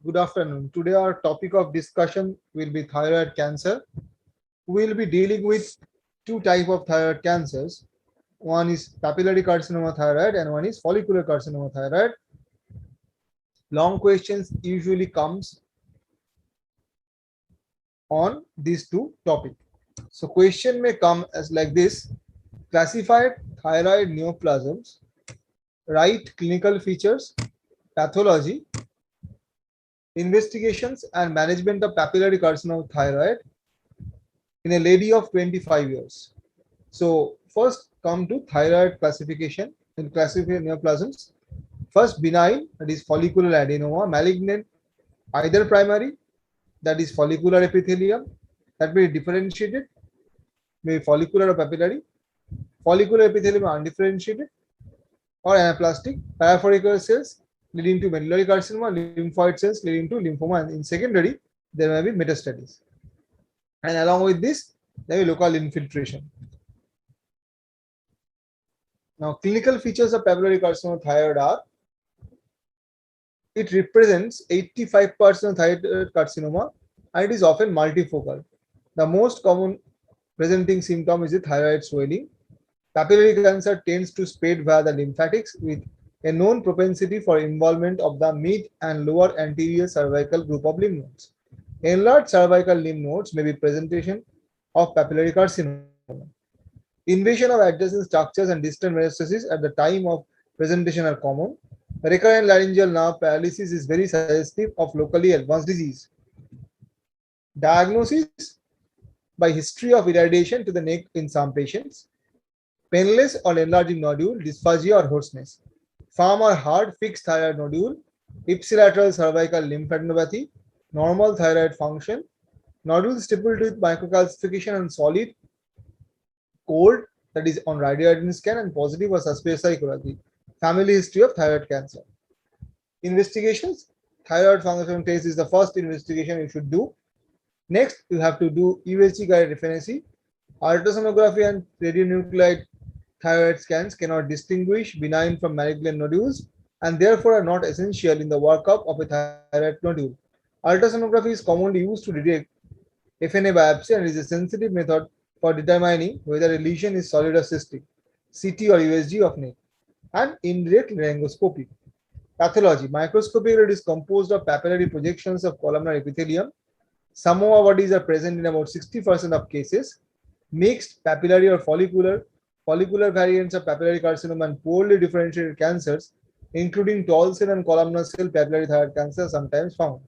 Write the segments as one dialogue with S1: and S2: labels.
S1: Good afternoon. Today our topic of discussion will be thyroid cancer. We will be dealing with two type of thyroid cancers. One is papillary carcinoma thyroid and one is follicular carcinoma thyroid. Long questions usually comes on these two topics. So question may come as like this: classified thyroid neoplasms, write clinical features, pathology, investigations and management of papillary carcinoma thyroid in a lady of 25 years. So first come to thyroid classification and classified neoplasms. First benign, that is follicular adenoma, malignant either primary, that is follicular epithelium, that may be differentiated, may be follicular or papillary, follicular epithelium undifferentiated or anaplastic, parafollicular cells leading to medullary carcinoma, lymphoid cells leading to lymphoma, and in secondary there may be metastasis. And along with this, there will be local infiltration. Now, clinical features of papillary carcinoma thyroid are: it represents 85% of thyroid carcinoma and it is often multifocal. The most common presenting symptom is the thyroid swelling. Papillary cancer tends to spread via the lymphatics with a known propensity for involvement of the mid and lower anterior cervical group of lymph nodes. Enlarged cervical lymph nodes may be presentation of papillary carcinoma. Invasion of adjacent structures and distant metastases at the time of presentation are common. Recurrent laryngeal nerve paralysis is very suggestive of locally advanced disease. Diagnosis by history of irradiation to the neck in some patients, painless or enlarging nodule, dysphagia or hoarseness, firm or hard fixed thyroid nodule, ipsilateral cervical lymphadenopathy, normal thyroid function, nodules stippled with microcalcification and solid, cold, that is on radioiodine scan, and positive or suspicious echology. Family history of thyroid cancer. Investigations: thyroid function test is the first investigation you should do. Next, you have to do USG guided FNAC. Ultrasonography and radionuclide thyroid scans cannot distinguish benign from malignant nodules and therefore are not essential in the workup of a thyroid nodule. Ultrasonography is commonly used to detect FNA biopsy and is a sensitive method for determining whether a lesion is solid or cystic, CT or USG of neck, and indirect laryngoscopy. Pathology: microscopically it is composed of papillary projections of columnar epithelium. Samoa bodies are present in about 60% of cases. Mixed papillary or follicular variants of papillary carcinoma and poorly differentiated cancers, including tall cell and columnar cell papillary thyroid cancer, are sometimes found.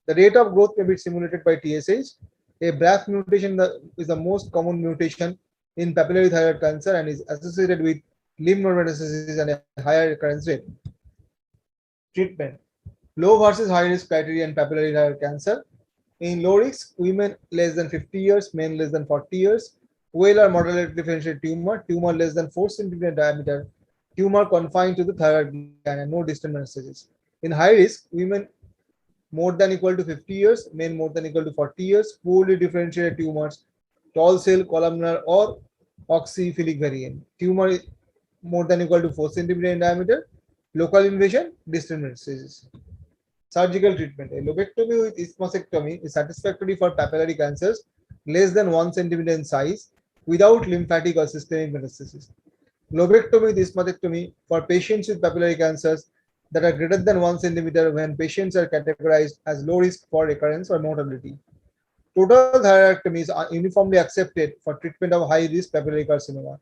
S1: The rate of growth may be simulated by TSH. A BRAF mutation is the most common mutation in papillary thyroid cancer and is associated with lymph node metastasis and a higher recurrence rate. Treatment: low versus high risk criteria in papillary thyroid cancer. In low risk, women less than 50 years, men less than 40 years, well or moderately differentiated tumor less than 4 cm diameter, tumor confined to the thyroid gland and no distant metastasis. In high risk, women more than equal to 50 years, men more than equal to 40 years, poorly differentiated tumors, tall cell, columnar or oxyphilic variant, tumor more than equal to 4 cm in diameter, local invasion, distant metastasis. Surgical treatment: a lobectomy with isthmusectomy is satisfactory for papillary cancers less than 1 cm in size without lymphatic or systemic metastasis. Lobectomy with isthmusectomy for patients with papillary cancers that are greater than 1 cm when patients are categorized as low risk for recurrence or mortality. Total thyroidectomies are uniformly accepted for treatment of high risk papillary carcinoma.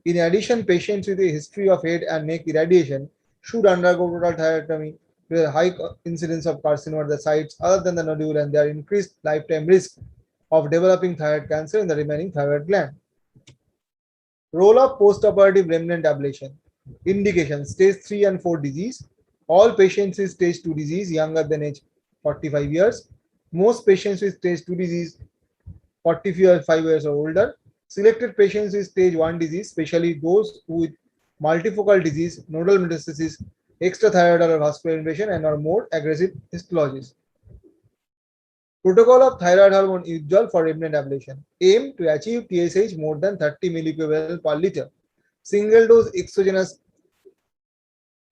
S1: In addition, patients with a history of head and neck irradiation should undergo total thyroidectomy with a high incidence of carcinoma at the sites other than the nodule and their increased lifetime risk of developing thyroid cancer in the remaining thyroid gland. Role of postoperative remnant ablation. Indication: stage 3 and 4 disease. All patients with stage 2 disease younger than age 45 years. Most patients with stage 2 disease 45 years or older. Selected patients with stage 1 disease, especially those with multifocal disease, nodal metastasis, extrathyroidal or vascular invasion, and or more aggressive histologies. Protocol of thyroid hormone usual for remnant ablation. Aim to achieve TSH more than 30 milliequivalent per liter. Single dose exogenous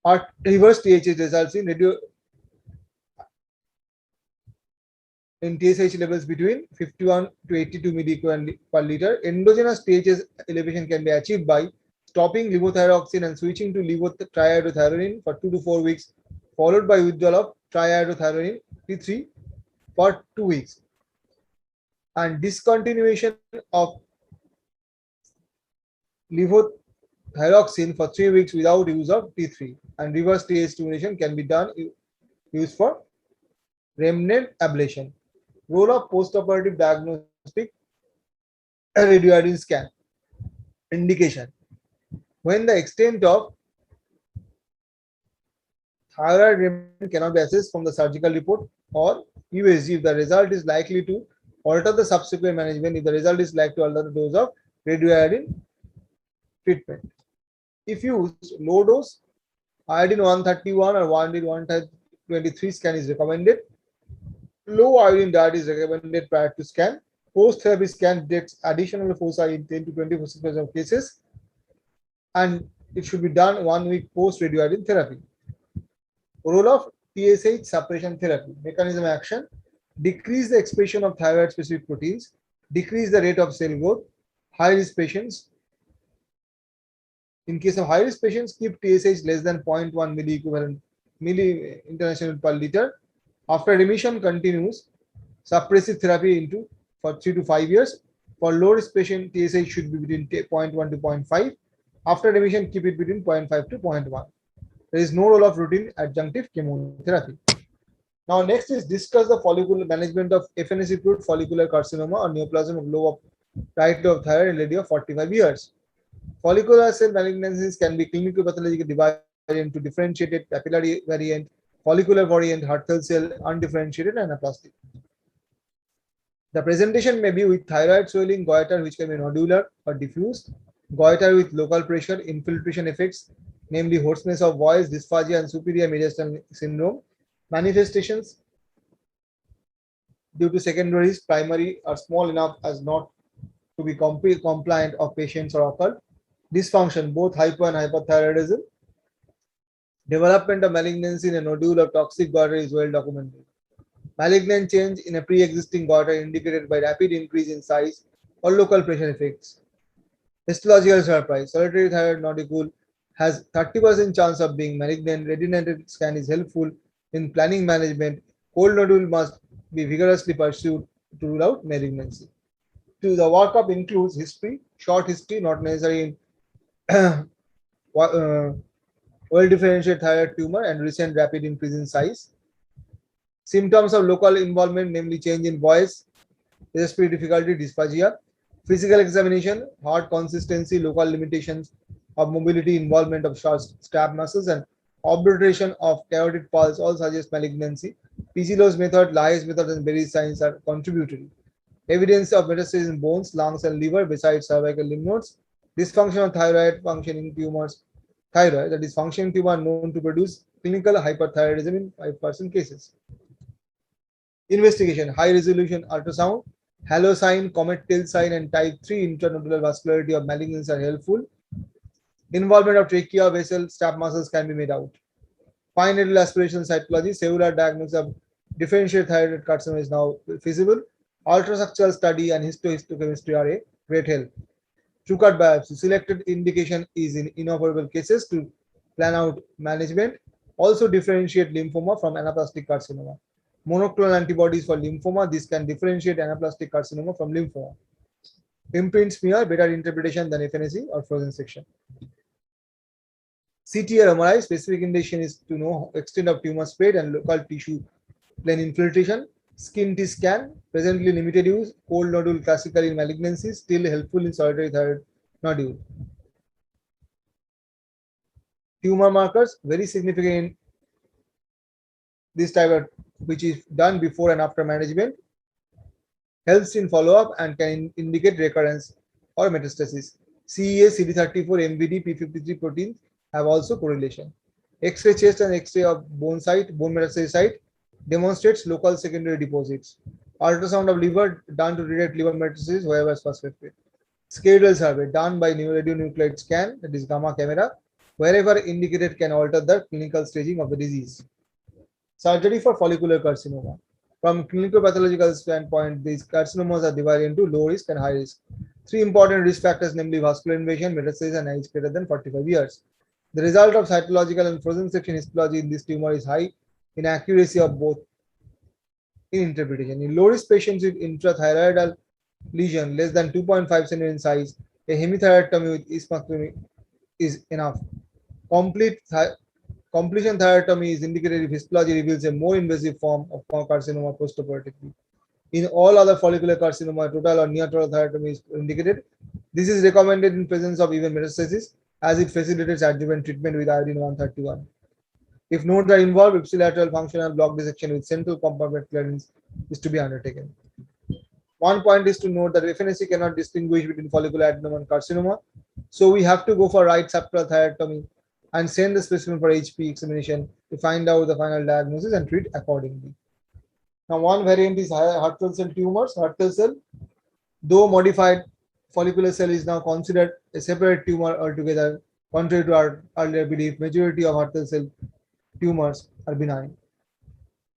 S1: or reverse TSH results in in TSH levels between 51 to 82 milliequivalent per liter. Endogenous TSH elevation can be achieved by stopping levothyroxine and switching to triiodothyronine for 2 to 4 weeks, followed by withdrawal of triiodothyronine T3 for 2 weeks, and discontinuation of levothyroxine for 3 weeks without use of T3, and reverse TSH stimulation can be done used for remnant ablation. Role of postoperative diagnostic radioiodine scan. Indication: when the extent of thyroid remnant cannot be assessed from the surgical report, or USG if the result is likely to alter the subsequent management, if the result is likely to alter the dose of radioiodine treatment. If used, low dose iodine 131 or iodine 123 scan is recommended. Low iodine diet is recommended prior to scan. Post-therapy scan detects additional foci in 10 to 20% of cases, and it should be done 1 week post radioiodine therapy. Role of TSH suppression therapy. Mechanism action: decrease the expression of thyroid specific proteins, decrease the rate of cell growth. High risk patients. In case of high risk patients, keep TSH less than 0.1 milli international per liter. After remission continues, suppressive therapy into for 3 to 5 years. For low risk patient, TSH should be between 0.1 to 0.5. After remission, keep it between 0.5 to 0.1. There is no role of routine adjunctive chemotherapy. Now, next is discuss the follicular management of FNAC-proved follicular carcinoma or neoplasm of lobe of right lobe of thyroid in a lady of 45 years. Follicular cell malignancies can be clinical pathologically divided into differentiated papillary variant, follicular variant, Hurther cell, undifferentiated, and anaplastic. The presentation may be with thyroid swelling, goiter, which can be nodular or diffuse, goiter with local pressure, infiltration effects, namely hoarseness of voice, dysphagia, and superior mediastinal syndrome. Manifestations due to secondaries, primary, are small enough as not to be compliant of patients or occur. Dysfunction, both hypo and hyperthyroidism. Development of malignancy in a nodule or toxic goiter is well documented. Malignant change in a pre-existing goiter indicated by rapid increase in size or local pressure effects. Histological surprise. Solitary thyroid nodule has 30% chance of being malignant. Radiated scan is helpful in planning management. Cold nodule must be vigorously pursued to rule out malignancy. The workup includes history, short history, not necessary in well-differentiated thyroid tumor and recent rapid increase in size. Symptoms of local involvement, namely change in voice, respiratory difficulty, dysphagia. Physical examination, heart consistency, local limitations of mobility, involvement of short stab muscles, and obliteration of carotid pulse all suggest malignancy. Pizillo's method, Lyes method, and Berry's signs are contributory. Evidence of metastasis in bones, lungs, and liver besides cervical lymph nodes. Dysfunction of thyroid functioning tumors. Thyroid, that is functioning tumor, known to produce clinical hyperthyroidism in 5% cases. Investigation: high resolution ultrasound, halocine, comet tail sign, and type 3 intranodular vascularity of malignancy are helpful. Involvement of trachea, vessel, stap muscles can be made out. Fine needle aspiration cytology, cellular diagnosis of differentiated thyroid carcinoma is now feasible. Ultrastructural study and histochemistry are a great help. True-cut biopsy, selected indication is in inoperable cases to plan out management. Also differentiate lymphoma from anaplastic carcinoma. Monoclonal antibodies for lymphoma, this can differentiate anaplastic carcinoma from lymphoma. Imprint smear, better interpretation than FNAC or frozen section. CT or MRI, specific indication is to know extent of tumor spread and local tissue plane infiltration. Skin T scan, presently limited use. Cold nodule classically in malignancies, still helpful in solitary thyroid nodule. Tumor markers, very significant in this type of, which is done before and after management. Helps in follow-up and can indicate recurrence or metastasis. CEA, CD34, MVD, P53 proteins have also correlation. X-ray chest and X-ray of bone site, bone metastasis site demonstrates local secondary deposits. Ultrasound of liver done to detect liver metastasis wherever suspected. Skeletal survey done by radionuclide scan, that is gamma camera, wherever indicated can alter the clinical staging of the disease. Surgery for follicular carcinoma. From clinical pathological standpoint, these carcinomas are divided into low risk and high risk. Three important risk factors, namely vascular invasion, metastasis, and age greater than 45 years. The result of cytological and frozen section histology in this tumor is high inaccuracy of both in interpretation. In low risk patients with intrathyroidal lesion less than 2.5 cm in size, a hemithyroidectomy with ismectomy is enough. Completion thyroidectomy is indicated if histology reveals a more invasive form of carcinoma postoperatively. In all other follicular carcinoma, total or near total thyroidectomy is indicated. This is recommended in presence of even metastasis as it facilitates adjuvant treatment with iodine 131. If nodes are involved, ipsilateral functional block dissection with central compartment clearance is to be undertaken. One point is to note that FNAC cannot distinguish between follicular adenoma and carcinoma, so we have to go for right subtotal thyroidectomy and send the specimen for HP examination to find out the final diagnosis and treat accordingly. Now, one variant is Hurtwell cell tumors. Hurtwell cell, though modified follicular cell, is now considered a separate tumor altogether. Contrary to our earlier belief, majority of Hurtwell cell tumors are benign.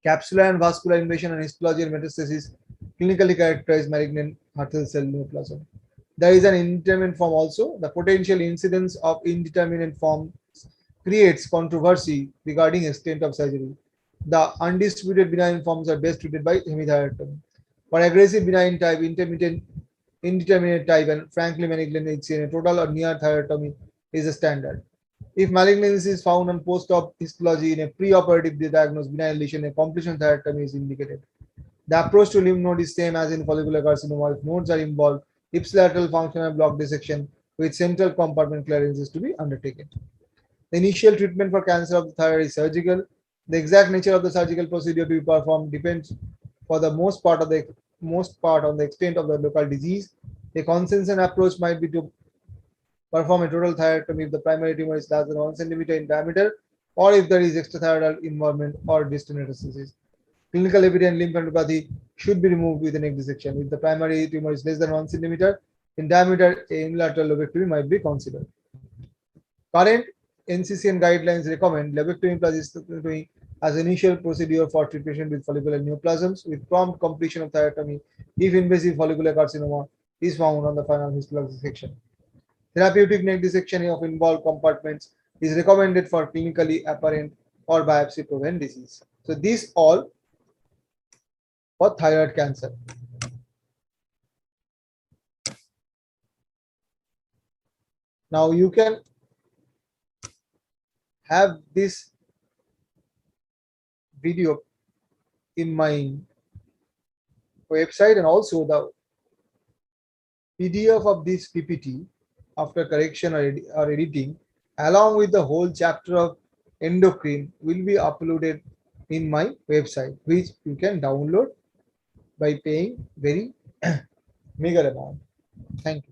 S1: Capsular and vascular invasion and histology and metastasis clinically characterize malignant Hurtwell cell neoplasm. There is an indeterminate form also. The potential incidence of indeterminate form creates controversy regarding extent of surgery. The undistributed benign forms are best treated by hemithyroidectomy. For aggressive benign type, intermittent indeterminate type, and frankly malignant HCNA, total or near thyroidectomy is a standard. If malignancy is found on post-op histology in a pre-operative diagnosed benign lesion, a completion thyroidectomy is indicated. The approach to lymph node is same as in follicular carcinoma. If nodes are involved, ipsilateral functional block dissection with central compartment clearance is to be undertaken. The initial treatment for cancer of the thyroid is surgical. The exact nature of the surgical procedure to be performed depends for the most part on the extent of the local disease. A consensus approach might be to perform a total thyroidectomy if the primary tumor is less than 1 centimeter in diameter, or if there is extrathyroidal involvement or distal metastasis. Clinical evident lymphadenopathy should be removed with a neck dissection. If the primary tumor is less than 1 centimeter in diameter, a unilateral lobectomy might be considered. Current NCCN guidelines recommend lobectomy plus hysterectomy as initial procedure for treatment with follicular neoplasms with prompt completion of thyroidectomy if invasive follicular carcinoma is found on the final histological section. Therapeutic neck dissection of involved compartments is recommended for clinically apparent or biopsy proven disease. So these all for thyroid cancer. Now you can have this video in my website, and also the PDF of this PPT after correction or editing along with the whole chapter of endocrine will be uploaded in my website, which you can download by paying very meager amount. Thank you.